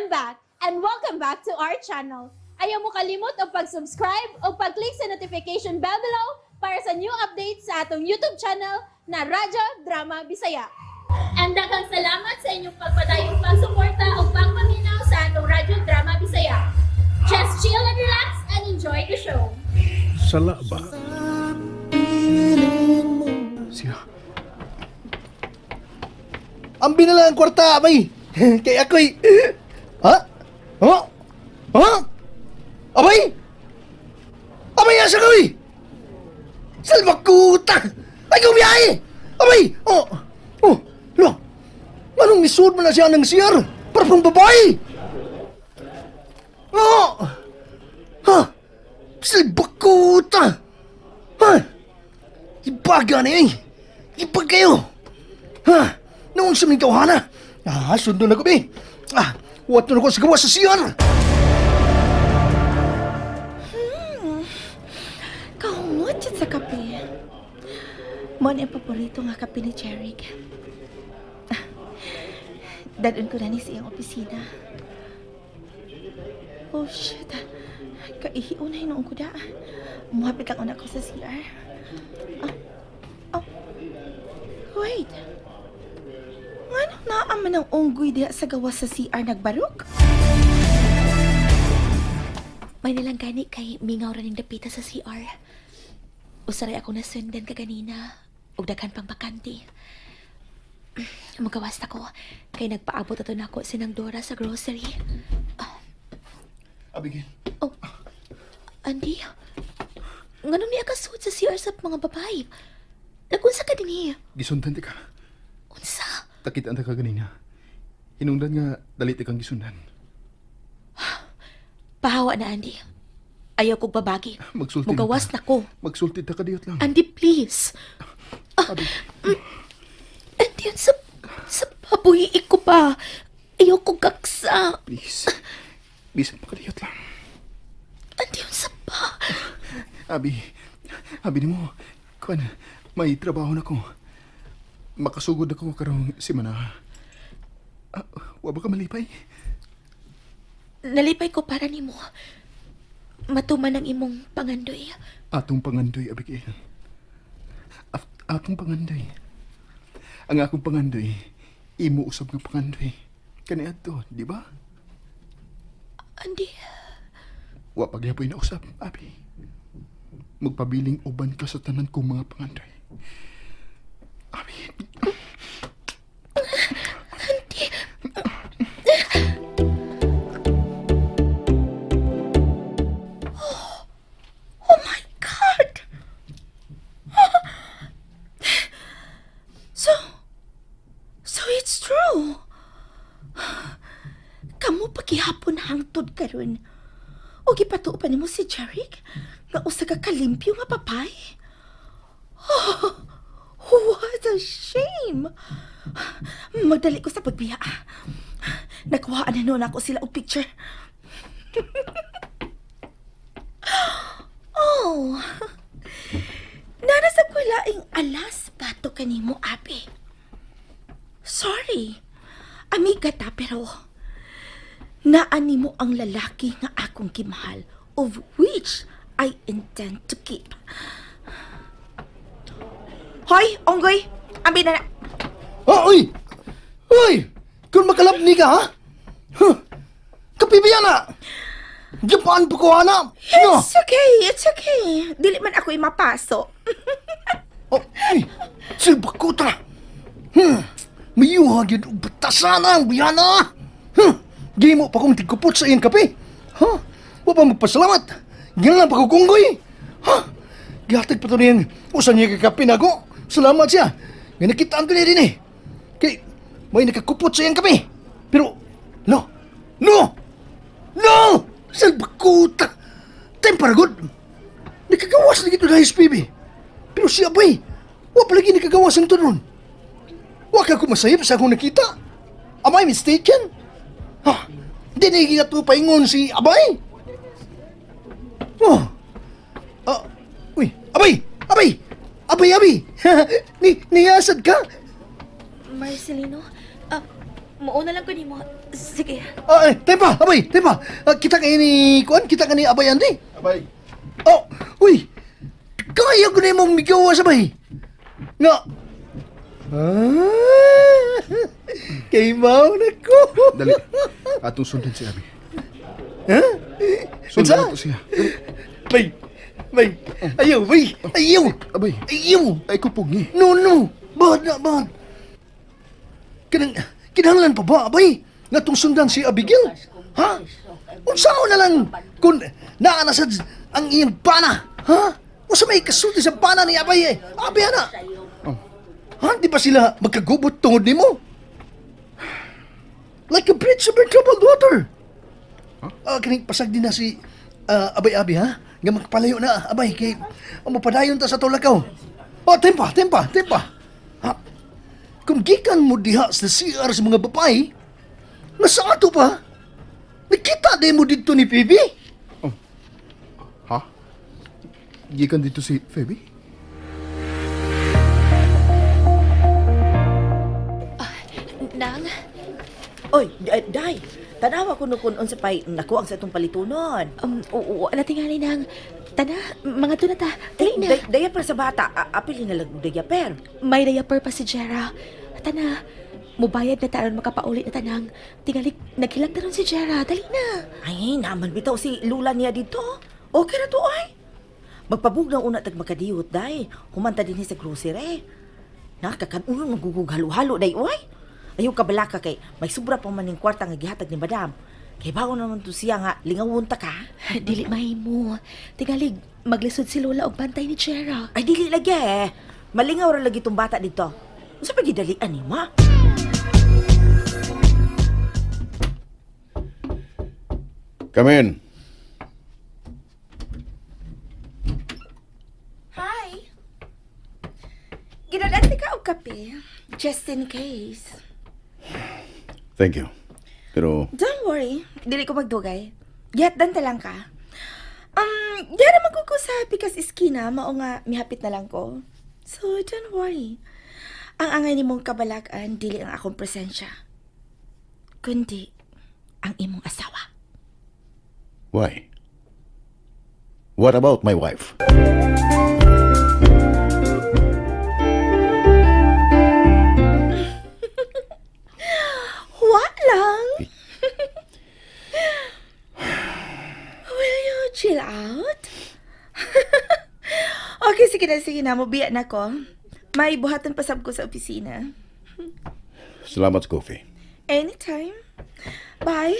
back and welcome back to our channel. Ayaw mo kalimot o pag-subscribe o pag-click sa notification bell below para sa new updates sa atong YouTube channel na Radyo Drama Bisaya. And daghang salamat sa inyong pagpadayong pagsuporta o pagpaminaw sa atong Radyo Drama Bisaya. Just chill and relax and enjoy the show. Sala Ba? Siya. Ang binala ang kwarta, abay. Kaya ako'y... Ha? Ha? Ha? Abay? Abay, asa kawin? Salbakuta! Ay, kumiyahe! Abay! Oh! Oh! Lo! Manong misud mo na siya ng siyar? Para pang babae! Oh! Ha? Salbakuta! Ha? Ibaga na eh! Ibag kayo! Ha? Noong sa mga kawhana! Ah, sundo na ko, be. Ah, wato na ko sa gawa sa siyar. Kaungot yun sa kape. Mo na yung paborito nga kape ni Jeric. Dadun ko na ni sa iyang opisina. Oh, shit. Kaihiyo na hinoon ko da. Muhapit lang una ko sa CR. Wait. Ano naaman ang unggoy diha sa gawas sa CR nagbarok? May nilang gani kay mingaw ra ning dapita sa CR. Usaray ako nasundan ka ganina ug daghan pang bakante. Magawas na ko kay nagpaabot ato nako sinang Dora sa grocery. Abigail. Oh, Andy, nganong niya kasuot sa CR sa mga babae? Nagunsa ka din Gisundan ti ka. Unsa? Takitaan ta ka ganina. Hinungdan nga dalit kang gisundan. Pahawa na, Andy. Ayaw kong babagi. Magsulti Mugawas na ko. Magsulti ta ka diyot lang. Andy, please. Abi, Andy, yun sa pabuhiik ko pa. Ayaw kong kaksa. please. Bisan pa ka diyot lang. Andy, yun sa pa. Abi ni mo. Kuan, may trabaho na ko. Makasugod ako karong simana. Wa ba ka malipay? Nalipay ko para nimo. Matuman ang imong pangandoy. Atong pangandoy, Abigail. Atong pangandoy. Ang akong pangandoy, imo usab nga pangandoy. Kani adto, di ba? Andy, Wa pagyapoy na usab, Abi. Magpabiling uban ka sa tanan kong mga pangandoy. Abi. Andy. Oh my God. So it's true. Kamu pagihapon hangtod karon. O gipatuopan nimo si Jeric nga usa ka kalimpyo nga papay. What a shame! Magdali ko sa pagbiya. Nakuhaan na noon ako sila og picture. Oh, nanasab ko laing alas bato kanimo, Abi. Sorry, amiga ta, pero naani mo ang lalaki nga akong kimahal, of which I intend to keep. Hoy, onggoy! Ambi na na! Oh, uy! Uy! Kung makalabni ka, ha? Huh? Kapibiyan na! Japan pa ko, ana! No! It's okay. Dili man ako mapaso. Oh, uy! Silbakuta! Mayuha yun batasan ang biyana! Di mo pa kong tigkupot sa iyong kape! Ha? Wa pa magpasalamat! Yan lang pa ko kunggoy! Ha? Gihatag pa to niyang usan niya kakape na ko! Salamat siya! Nga nakitaan ko niya din eh! Kay, may nakakupot sa iyong kape! Pero, no! No! No! Salbakuta! Temparagod! Nakagawas na ito na SPB! Pero siya ba'y, wa palagi nakagawas ang tunon! Wa ka ko masayip sa akong nakita! Am I mistaken? Ha? Di na ikigat ko paingon si Abay? Oh! Uy! Abay! Abay! Abay! Niyasad ka? Marcelino, Mauna lang ko ni mo. Sige. Tempa, abay, tempa. Kita kayo ni Kuan, kita ka ni Abay Andi. Abay. Oh, uy. Kaya ko na mong migawa sabay. Nga. Kay Mao na ko. Dali. Atong sundan si Abi. Ha? Sundan ato siya. Bay. Ayaw, bay. Ayaw. Abay. Ayaw. Ay kupog ni. No. Bahad na, bahad. Kinahanglan pa ba, abay? Nga tong sundan si Abigail? Ha? Unsao na lang kung naanasad ang iyong pana? Ha? Usa may kasulti sa pana ni Abay eh. Abay na. Ha? Di ba sila magkagubot tungod ni mo? Like a bridge over troubled water. Kining pasag din na si Abay-Abi, ha? Nga magpalayo na, Abay, kay mapadayon ta sa tulakaw. Tempa. Ha? Kung gikan mo diha sa CR sa mga babae, nasa ato pa, nakita din mo dito ni Phoebe? Ha? Gikan dito si Feby? Nang? Oy, day. Tanawa ko nukun sa pay nako ang sa itong palitunon. Oo, natingali nang. Tana, mga to na ta. Dali na. Diaper sa bata. Apili na lang diaper. May diaper pa si Jera. Tana, mubayad na taron makapaulit na tanang. Tingali, naghilak na ron si Jera. Dali na. Ay, naman bitaw si Lula niya dito. Okay na to, ay. Magpabug na una tag makadiyot, day. Humanta din sa grocery. Nakakakanunong magugug halo-halo, day, oy. Ayaw kabalaka kay may sobra pa man ng kwarta nga gihatag ni madam. Kay bago naman to siya nga lingawon ta ka. Dili mahimo. Tigalig maglisod si Lola og bantay ni Chera. Ay dili lagi eh. Malingaw ra lagi tong bata dito. Unsa pa gidalian ni ma? Come in. Hi. Ginadante ka og kape just in case. Thank you. Pero, Don't worry. Dili ko magdugay. Get dante lang ka. Yara magkuko sa Pikas Iskina, mao nga mihapit na lang ko. So, don't worry. Ang angay ni mong kabalakan, dili ang akong presensya. Kundi, ang imong asawa. why? What about my wife? What lang? Will you chill out? Okay, sige na. Mabiya na ko. May buhatan pasab ko sa opisina. Salamat sa coffee. Anytime. Bye.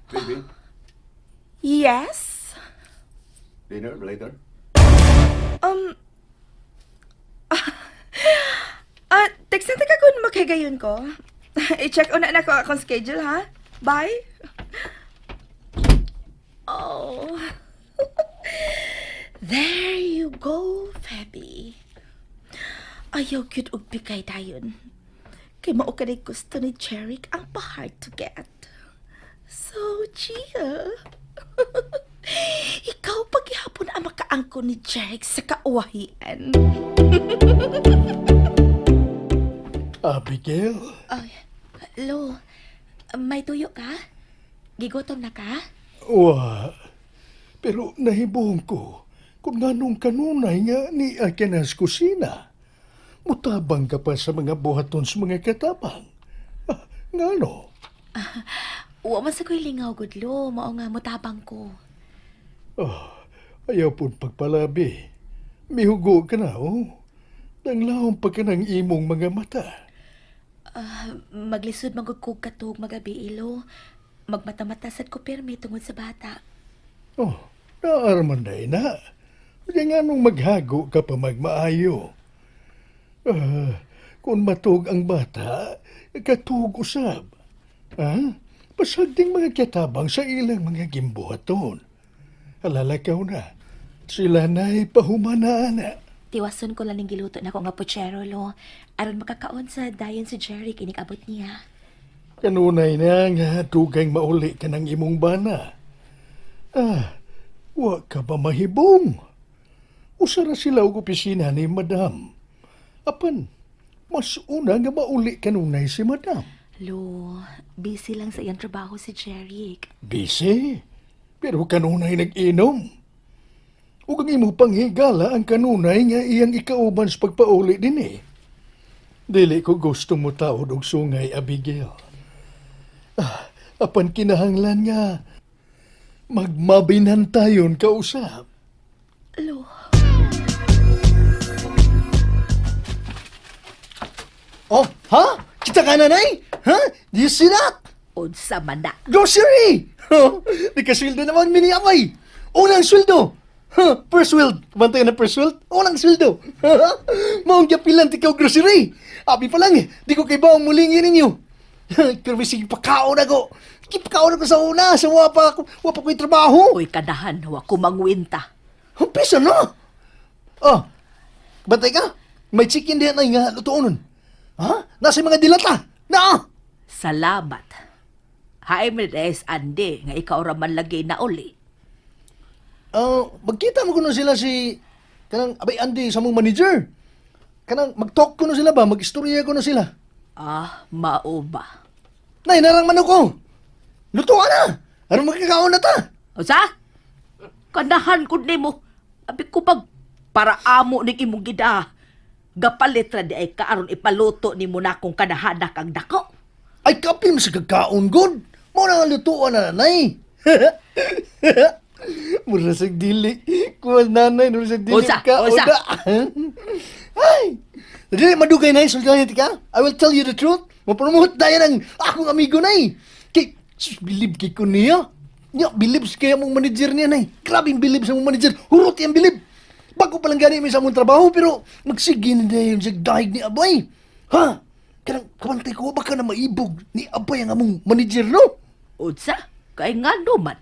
Baby, Yes? dinner later? Text na ka kung makagayon ko. I-check una na ko akong schedule, ha? Bye. Oh. There you go, Febby. Ayaw cute og bigay dayon. Kay mao kanay gusto ni Jeric ang pa-hard to get. So, chill. Ikaw paghihapon ang makaangko ni Jeric sa kauwahian. Abigail? Lo, may tuyo ka? Gigutom na ka? Pero nahibong ko kung nganong kanunay nga ni Akenas kusina. Mutabang ka pa sa mga buhaton sa mga katabang. Ngano? Uwa man sa ko'y lingaw, Gudlo. Mao nga mutabang ko. Ayaw pun pagpalabi. Mihugo ka na, oh. Nanglahong pa ka ng imong mga mata. Maglisod magugkog katog magabi, Ilo. Magmata-matasad ko permi tungod sa bata. Naaraman na. Kaya nga nung maghago ka pa magmaayo. Kung matug ang bata, katug usab. Pasagding mga katabang sa ilang mga gimbuhaton. Alalakaw na. Sila na'y pahumanaan na. Tiwason ko lang ng giluto na ko nga puchero, Lo. Aron makakaon sa dayon si Jerry kinikabot niya. Kanunay na nga tugang mauli ka ng imong bana. Wa ka ba mahibong? Usara sila og opisina ni Madam. Apan, mas una nga mauli kanunay si Madam. Lo, busy lang sa iyang trabaho si Jeric. Busy, pero kanunay nag-inom. Ug ang imo panghigala ang kanunay nga iyang ikauban sa pagpauli din eh. Dili ko gusto mo taod og sungay, Abigail. Apan kinahanglan nga magmabinantayon ka usap. Lo, Oh, ha? Kita ka nanay? Ha? Do you see that? unsa man na. Grocery! Di ka sweldo naman mini-amay. Unang sweldo. First world. Bantay na first world. Unang sweldo. Maong gapilan ti ka grocery. Abi pa lang di ko kay bawang mulingin ninyo. Pero sige pakaon ako. Kipakaon ako sa una. Sa wapa ko'y trabaho. Uy, kadahan, wa ko mangwinta. Pisa na. Oh, bantay ka? May chicken diyan ay nga lutuonon. Ha? Nasa mga dilata. Na! Salamat. Haim res ande nga ikaw ra man lagi na uli. Magkita mo kuno sila si kanang abay Andy sa mong manager. Kanang mag-talk kuno sila ba, mag-istorya kuno sila. Ah, mao ba? Nay, narang man ako. Lutuan na. Ano magkakaon na ta? O sa? Kanahan ko nimo. Abi ko pag para amo ning imong gida. Gapalit ra di ay kaaron ipaluto nimo na kung kanahanak ang dako. Ay kapim sa kakaon good. Mo na nga lutuan na nanay. Mura sa dili. Kuwas nanay, mura sa dili Unsa? ka. Unsa? Ay! Dili madugay na sultan ka. I will tell you the truth. Mapromote dahil ang akong amigo nay. Kay, bilib kay ko niya. Niya, bilib kaya mong manager niya nay. Grabing bilib sa mong manager. Hurot yung bilib. Bago pa lang gani may sa mong trabaho, pero magsige na yun sa dahig ni Abay. Ha? Kanang kamantay ko, baka na maibog ni Abay ang among manager, no? Unsa? Kay nga man.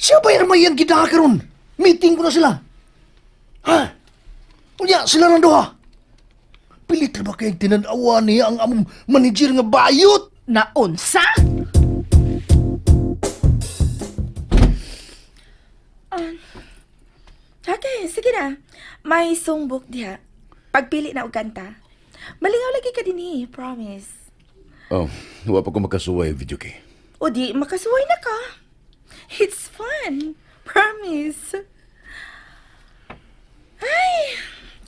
Siya ba yung may kita karon? Meeting ko na sila. Ha? Unya, sila ng doha. Pilit na ba kayong tinanawa niya ang among manager nga bayot? Na unsa? Okay, sige na. May songbok diha. Pagpili na og kanta. Malingaw lagi ka dinhi, promise. Oh, huwag pa ko makasuway video kay. O di, makasuway na ka. It's fun. Promise. Ay,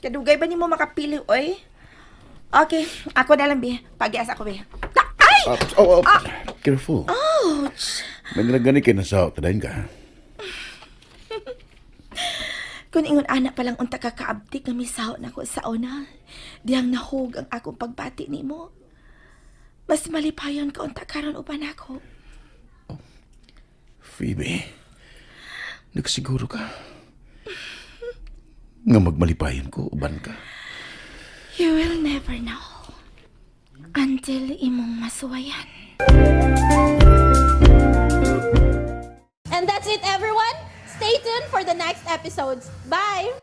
kadugay ba ni mo makapili, oy? Okay, ako na lang, Bi. Pag-ias ako, Bi. Ay! Careful. Ouch! May nilagani kayo na sa tadahin ka. Kung ingon anak palang unta ka kaabtik nga misaw na ko sa una, diyang nahug ang akong pagbati ni mo. Mas malipayon ka unta karon uban ako. Phoebe, nagsiguro ka nga magmalipayon ko, uban ka. You will never know until imong masuwayan. And that's it, everyone. Stay tuned for the next episodes. Bye!